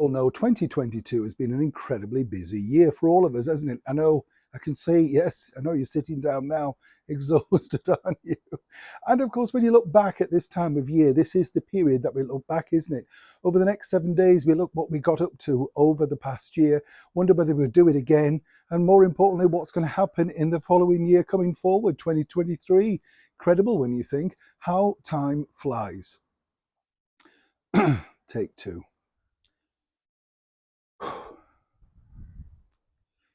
Well, no, 2022 has been an incredibly busy year for all of us, hasn't it? I know, I can see, yes, I know you're sitting down now, exhausted, aren't you? And of course, when you look back at this time of year, this is the period that we look back, isn't it? Over the next 7 days, we look what we got up to over the past year, wonder whether we'll do it again, and more importantly, what's going to happen in the following year coming forward, 2023. Incredible when you think how time flies. Take two.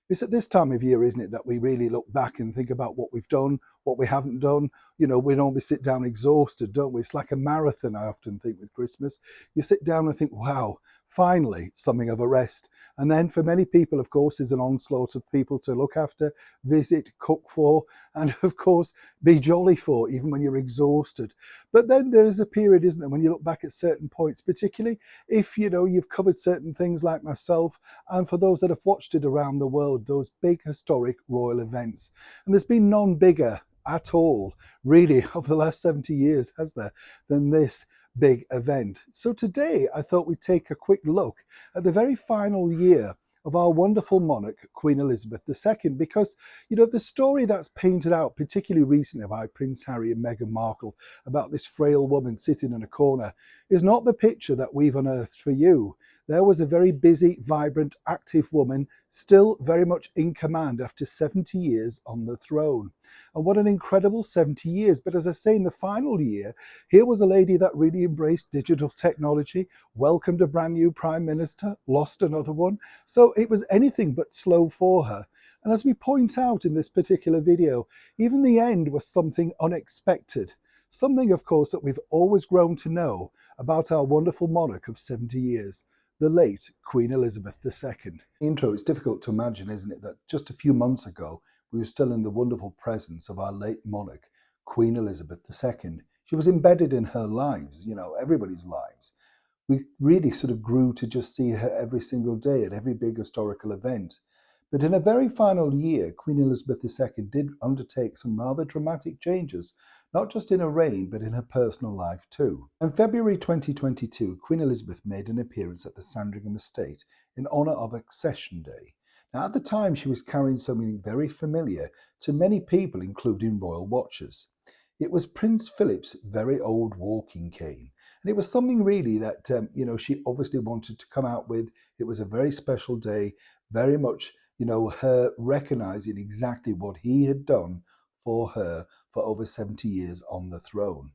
It's at this time of year, isn't it, that we really look back and think about what we've done, what we haven't done. You know, we normally sit down exhausted, don't we? It's like a marathon, I often think, with Christmas. You sit down and think, wow, finally, something of a rest. And then for many people, of course, is an onslaught of people to look after, visit, cook for, and of course, be jolly for, even when you're exhausted. But then there is a period, isn't there, when you look back at certain points, particularly if, you know, you've covered certain things like myself, and for those that have watched it around the world, those big historic royal events. And there's been none bigger at all, really, of the last 70 years, has there, than this big event. So today I thought we'd take a quick look at the very final year of our wonderful monarch, Queen Elizabeth II, because, you know, the story that's painted out, particularly recently by Prince Harry and Meghan Markle, about this frail woman sitting in a corner, is not the picture that we've unearthed for you. There was a very busy, vibrant, active woman, still very much in command after 70 years on the throne. And what an incredible 70 years. But as I say, in the final year, here was a lady that really embraced digital technology, welcomed a brand new prime minister, lost another one. So it was anything but slow for her. And as we point out in this particular video, even the end was something unexpected. Something, of course, that we've always grown to know about our wonderful monarch of 70 years. The late Queen Elizabeth II. Intro, it's difficult to imagine, isn't it, that just a few months ago, we were still in the wonderful presence of our late monarch, Queen Elizabeth II. She was embedded in her lives, you know, everybody's lives. We really sort of grew to just see her every single day at every big historical event. But in a very final year, Queen Elizabeth II did undertake some rather dramatic changes, not just in her reign, but in her personal life too. In February 2022, Queen Elizabeth made an appearance at the Sandringham estate in honour of Accession Day. Now, at the time, she was carrying something very familiar to many people, including royal watchers. It was Prince Philip's very old walking cane. And it was something really that, you know, she obviously wanted to come out with. It was a very special day, very much, you know, her recognizing exactly what he had done for her for over 70 years on the throne.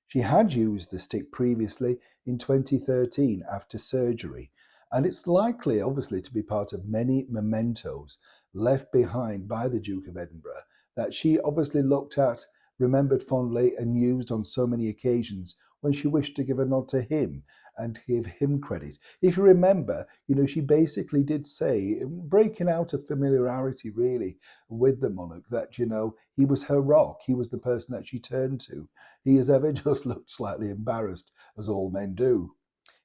She had used the stick previously in 2013 after surgery, and it's likely, obviously, to be part of many mementos left behind by the Duke of Edinburgh that she obviously looked at, remembered fondly, and used on so many occasions when she wished to give a nod to him and give him credit. If you remember, you know, she basically did say, breaking out of familiarity really with the monarch, that, you know, he was her rock, he was the person that she turned to. He has ever just looked slightly embarrassed, as all men do.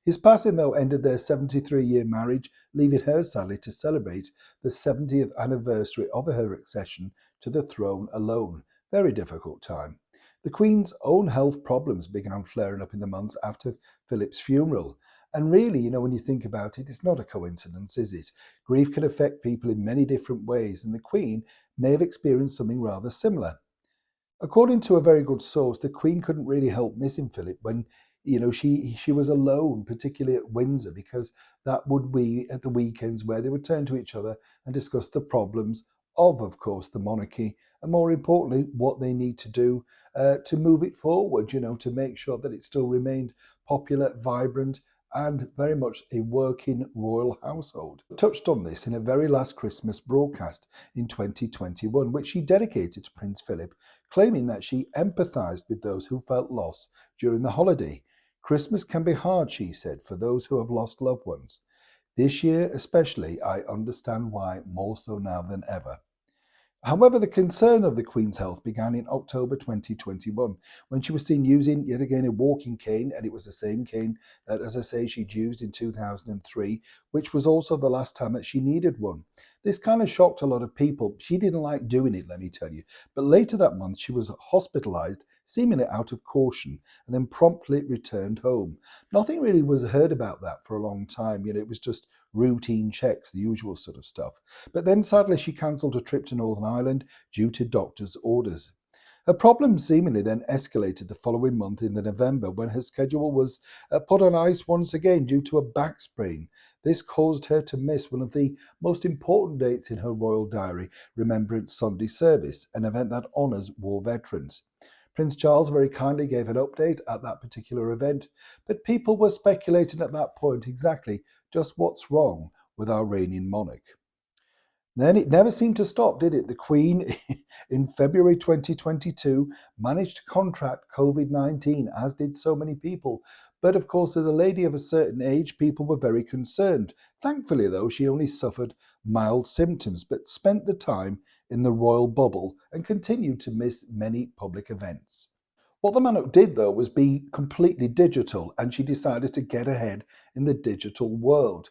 His passing, though, ended their 73-year marriage, leaving her sadly to celebrate the 70th anniversary of her accession to the throne alone. Very difficult time. The Queen's own health problems began flaring up in the months after Philip's funeral. And really, you know, when you think about it, it's not a coincidence, is it? Grief can affect people in many different ways, and the Queen may have experienced something rather similar. According to a very good source, the Queen couldn't really help missing Philip when, you know, she was alone, particularly at Windsor, because that would be at the weekends where they would turn to each other and discuss the problems of course, the monarchy, and more importantly, what they need to do to move it forward, you know, to make sure that it still remained popular, vibrant, and very much a working royal household. I touched on this in a very last Christmas broadcast in 2021, which she dedicated to Prince Philip, claiming that she empathised with those who felt loss during the holiday. Christmas can be hard, she said, for those who have lost loved ones. This year especially, I understand why more so now than ever. However, the concern of the Queen's health began in October 2021 when she was seen using yet again a walking cane, and it was the same cane that, as I say, she'd used in 2003, which was also the last time that she needed one. This kind of shocked a lot of people. She didn't like doing it, let me tell you. But later that month, she was hospitalized seemingly out of caution, and then promptly returned home. Nothing really was heard about that for a long time. It was just routine checks, the usual sort of stuff. But then sadly, she cancelled a trip to Northern Ireland due to doctor's orders. Her problems seemingly then escalated the following month in the November when her schedule was put on ice once again due to a back sprain. This caused her to miss one of the most important dates in her royal diary, Remembrance Sunday service, an event that honours war veterans. Prince Charles very kindly gave an update at that particular event, but people were speculating at that point exactly just what's wrong with our reigning monarch. Then it never seemed to stop, did it? The Queen, in February 2022, managed to contract COVID 19, as did so many people. But of course, as a lady of a certain age, people were very concerned. Thankfully, though, she only suffered mild symptoms, but spent the time in the royal bubble and continued to miss many public events. What the Monarch did, though, was be completely digital, and she decided to get ahead in the digital world,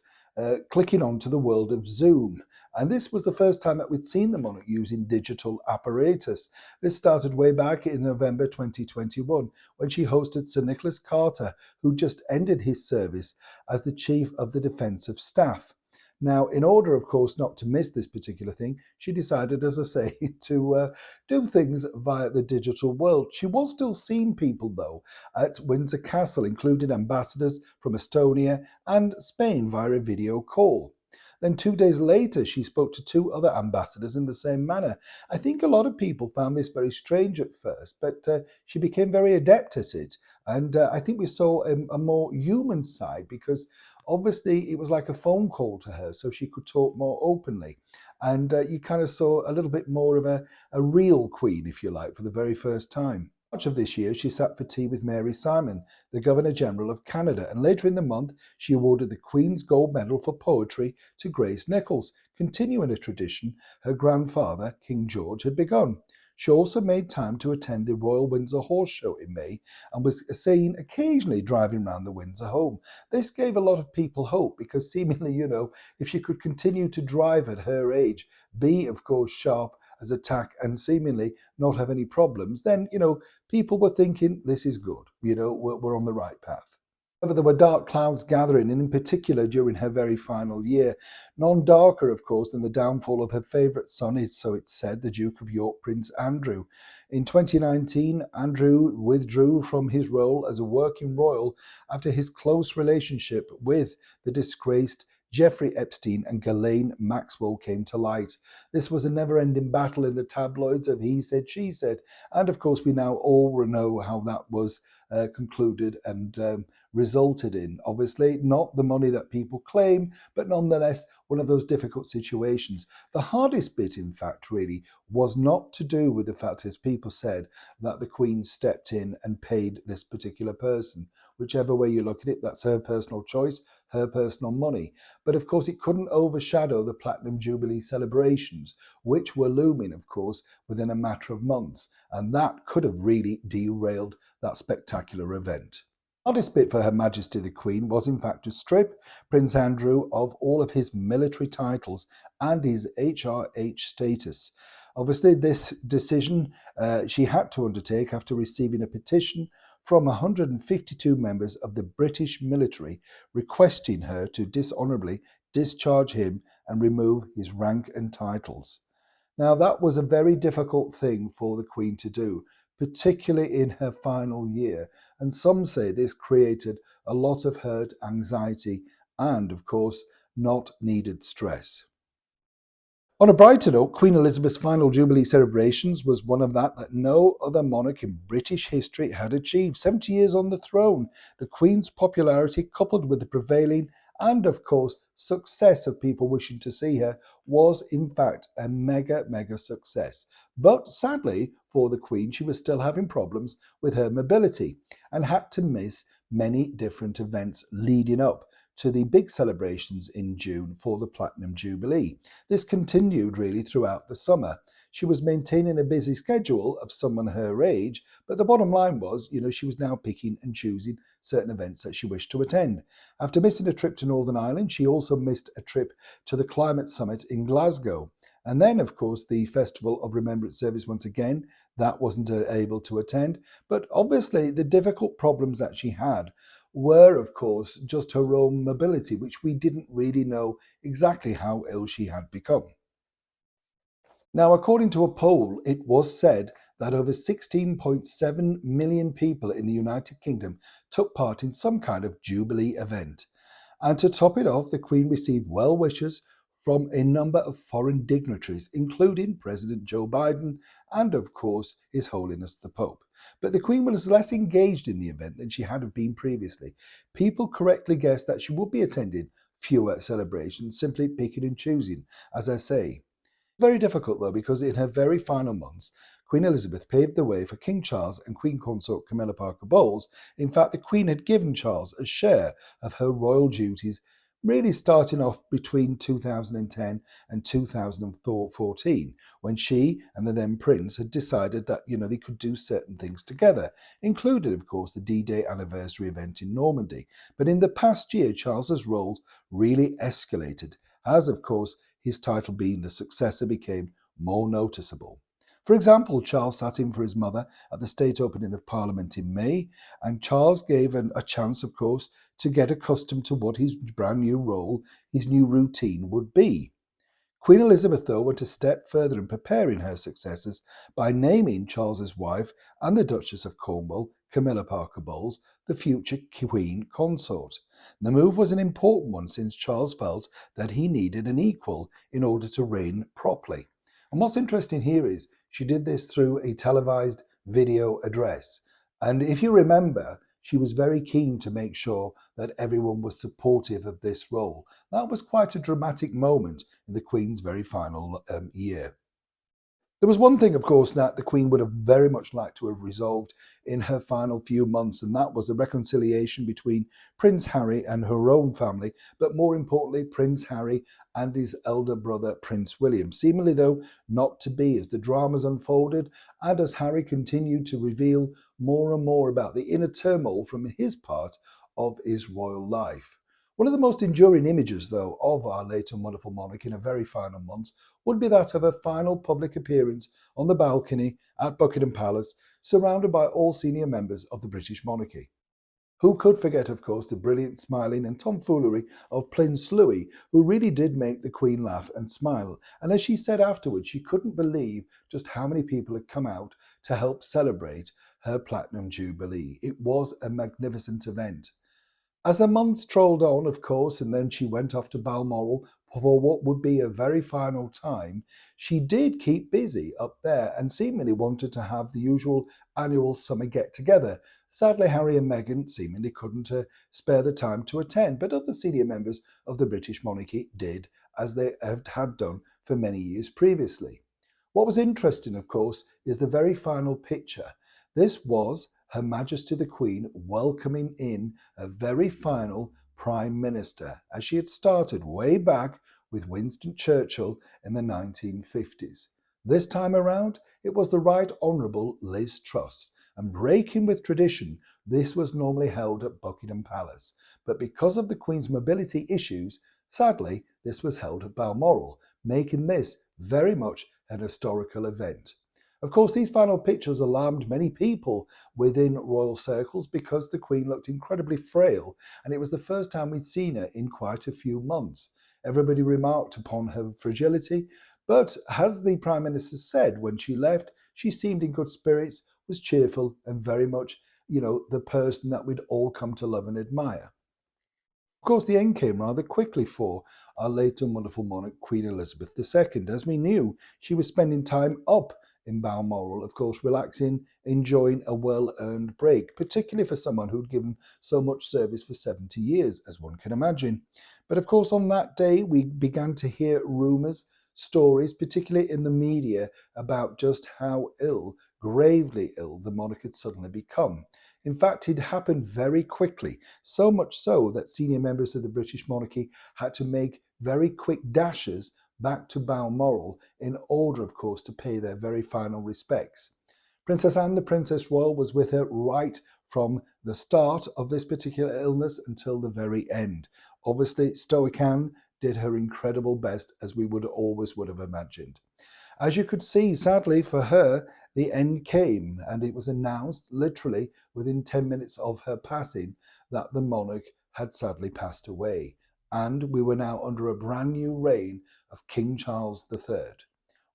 clicking on to the world of Zoom. And this was the first time that we'd seen the Monarch using digital apparatus. This started way back in November 2021 when she hosted Sir Nicholas Carter, who just ended his service as the Chief of the Defensive Staff. Now, in order, of course, not to miss this particular thing, she decided, as I say, to do things via the digital world. She was still seeing people, though, at Windsor Castle, including ambassadors from Estonia and Spain via a video call. Then 2 days later, she spoke to two other ambassadors in the same manner. I think a lot of people found this very strange at first, but she became very adept at it. And I think we saw a more human side because obviously it was like a phone call to her, so she could talk more openly. And you kind of saw a little bit more of a real queen, if you like, for the very first time. Much of this year, she sat for tea with Mary Simon, the Governor General of Canada, and later in the month, she awarded the Queen's Gold Medal for Poetry to Grace Nichols, continuing a tradition her grandfather, King George, had begun. She also made time to attend the Royal Windsor Horse Show in May and was seen occasionally driving around the Windsor home. This gave a lot of people hope because seemingly, if she could continue to drive at her age, be, of course, sharp as a tack and seemingly not have any problems, then, people were thinking this is good. We're on the right path. However, there were dark clouds gathering, and in particular during her very final year. None darker, of course, than the downfall of her favourite son, so it's said, the Duke of York, Prince Andrew. In 2019, Andrew withdrew from his role as a working royal after his close relationship with the disgraced Jeffrey Epstein and Ghislaine Maxwell came to light. This was a never-ending battle in the tabloids of he said, she said, and of course we now all know how that was concluded and resulted in. Obviously, not the money that people claim, but nonetheless, one of those difficult situations. The hardest bit, in fact, really, was not to do with the fact, as people said, that the Queen stepped in and paid this particular person. Whichever way you look at it, that's her personal choice, her personal money. But of course, it couldn't overshadow the Platinum Jubilee celebrations, which were looming, of course, within a matter of months. And that could have really derailed that spectacular event. The hardest bit for Her Majesty the Queen was in fact to strip Prince Andrew of all of his military titles and his HRH status. Obviously, this decision she had to undertake after receiving a petition from 152 members of the British military requesting her to dishonourably discharge him and remove his rank and titles. Now, that was a very difficult thing for the Queen to do, particularly in her final year, and some say this created a lot of hurt, anxiety, and, of course, not needed stress. On a brighter note, Queen Elizabeth's final Jubilee celebrations was one of that no other monarch in British history had achieved. 70 years on the throne, the Queen's popularity, coupled with the prevailing and, of course, success of people wishing to see her, was in fact a mega success. But sadly for the Queen, she was still having problems with her mobility and had to miss many different events leading up to the big celebrations in June for the Platinum Jubilee. This continued really throughout the summer. She was maintaining a busy schedule of someone her age, but the bottom line was, she was now picking and choosing certain events that she wished to attend. After missing a trip to Northern Ireland, she also missed a trip to the climate summit in Glasgow. And then, of course, the Festival of Remembrance service, once again, that wasn't able to attend. But obviously, the difficult problems that she had were, of course, just her own mobility, which we didn't really know exactly how ill she had become. Now, according to a poll, it was said that over 16.7 million people in the United Kingdom took part in some kind of Jubilee event. And to top it off, the Queen received well wishes from a number of foreign dignitaries, including President Joe Biden and, of course, His Holiness the Pope. But the Queen was less engaged in the event than she had been previously. People correctly guessed that she would be attending fewer celebrations, simply picking and choosing, as I say. Very difficult though, because in her very final months, Queen Elizabeth paved the way for King Charles and Queen Consort Camilla Parker Bowles. In fact, the Queen had given Charles a share of her royal duties, really starting off between 2010 and 2014, when she and the then Prince had decided that they could do certain things together, including, of course, the D-Day anniversary event in Normandy. But in the past year, Charles's role really escalated, as, of course, his title being the successor became more noticeable. For example, Charles sat in for his mother at the state opening of Parliament in May, and Charles gave a chance, of course, to get accustomed to what his brand new role, his new routine would be. Queen Elizabeth, though, went a step further in preparing her successors by naming Charles's wife and the Duchess of Cornwall, Camilla Parker Bowles, the future Queen Consort. The move was an important one since Charles felt that he needed an equal in order to reign properly. And what's interesting here is she did this through a televised video address. And if you remember, she was very keen to make sure that everyone was supportive of this role. That was quite a dramatic moment in the Queen's very final year. There was one thing, of course, that the Queen would have very much liked to have resolved in her final few months, and that was the reconciliation between Prince Harry and her own family, but more importantly, Prince Harry and his elder brother, Prince William. Seemingly, though, not to be, as the dramas unfolded and as Harry continued to reveal more and more about the inner turmoil from his part of his royal life. One of the most enduring images, though, of our late and wonderful monarch in her very final months would be that of her final public appearance on the balcony at Buckingham Palace, surrounded by all senior members of the British monarchy. Who could forget, of course, the brilliant smiling and tomfoolery of Prince Louis, who really did make the Queen laugh and smile. And as she said afterwards, she couldn't believe just how many people had come out to help celebrate her Platinum Jubilee. It was a magnificent event. As the months trolled on, of course, and then she went off to Balmoral for what would be a very final time, she did keep busy up there and seemingly wanted to have the usual annual summer get-together. Sadly, Harry and Meghan seemingly couldn't spare the time to attend, but other senior members of the British monarchy did, as they had done for many years previously. What was interesting, of course, is the very final picture. This was Her Majesty the Queen welcoming in a very final Prime Minister, as she had started way back with Winston Churchill in the 1950s. This time around, it was the Right Honourable Liz Truss, and breaking with tradition, this was normally held at Buckingham Palace. But because of the Queen's mobility issues, sadly, this was held at Balmoral, making this very much an historical event. Of course, these final pictures alarmed many people within royal circles because the Queen looked incredibly frail, and it was the first time we'd seen her in quite a few months. Everybody remarked upon her fragility, but as the Prime Minister said when she left, she seemed in good spirits, was cheerful, and very much, the person that we'd all come to love and admire. Of course, the end came rather quickly for our late and wonderful monarch, Queen Elizabeth II, as we knew she was spending time up in Balmoral, of course, relaxing, enjoying a well-earned break, particularly for someone who'd given so much service for 70 years, as one can imagine. But of course, on that day, we began to hear rumours, stories, particularly in the media, about just how ill, gravely ill, the monarch had suddenly become. In fact, it happened very quickly, so much so that senior members of the British monarchy had to make very quick dashes back to Balmoral in order, of course, to pay their very final respects. Princess Anne, the Princess Royal, was with her right from the start of this particular illness until the very end. Obviously, Stoic Anne did her incredible best, as we always would have imagined. As you could see, sadly for her, the end came, and it was announced literally within 10 minutes of her passing that the monarch had sadly passed away, and we were now under a brand new reign of King Charles III.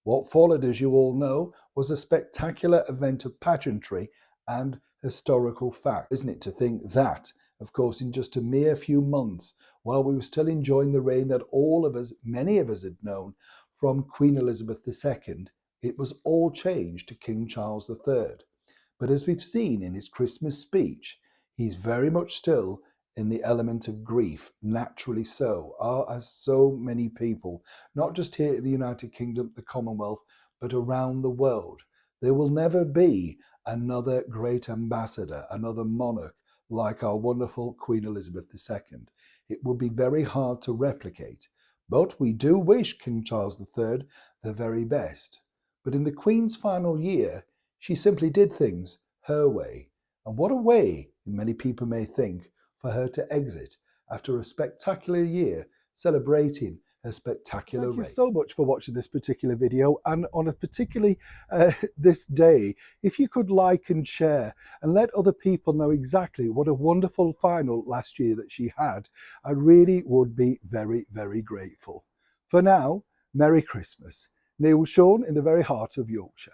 What followed, as you all know, was a spectacular event of pageantry and historical fact, isn't it, to think that, of course, in just a mere few months, while we were still enjoying the reign that all of us, many of us had known from Queen Elizabeth II, it was all changed to King Charles III. But as we've seen in his Christmas speech, he's very much still in the element of grief, naturally so, as so many people, not just here in the United Kingdom, the Commonwealth, but around the world. There will never be another great ambassador, another monarch like our wonderful Queen Elizabeth II. It will be very hard to replicate, but we do wish King Charles III the very best. But in the Queen's final year, she simply did things her way. And what a way, many people may think, for her to exit after a spectacular year celebrating her spectacular reign. Thank you so much for watching this particular video, and on a particularly this day, if you could like and share and let other people know exactly what a wonderful final last year that she had, I really would be very, very grateful. For now, Merry Christmas. Neil Sean in the very heart of Yorkshire.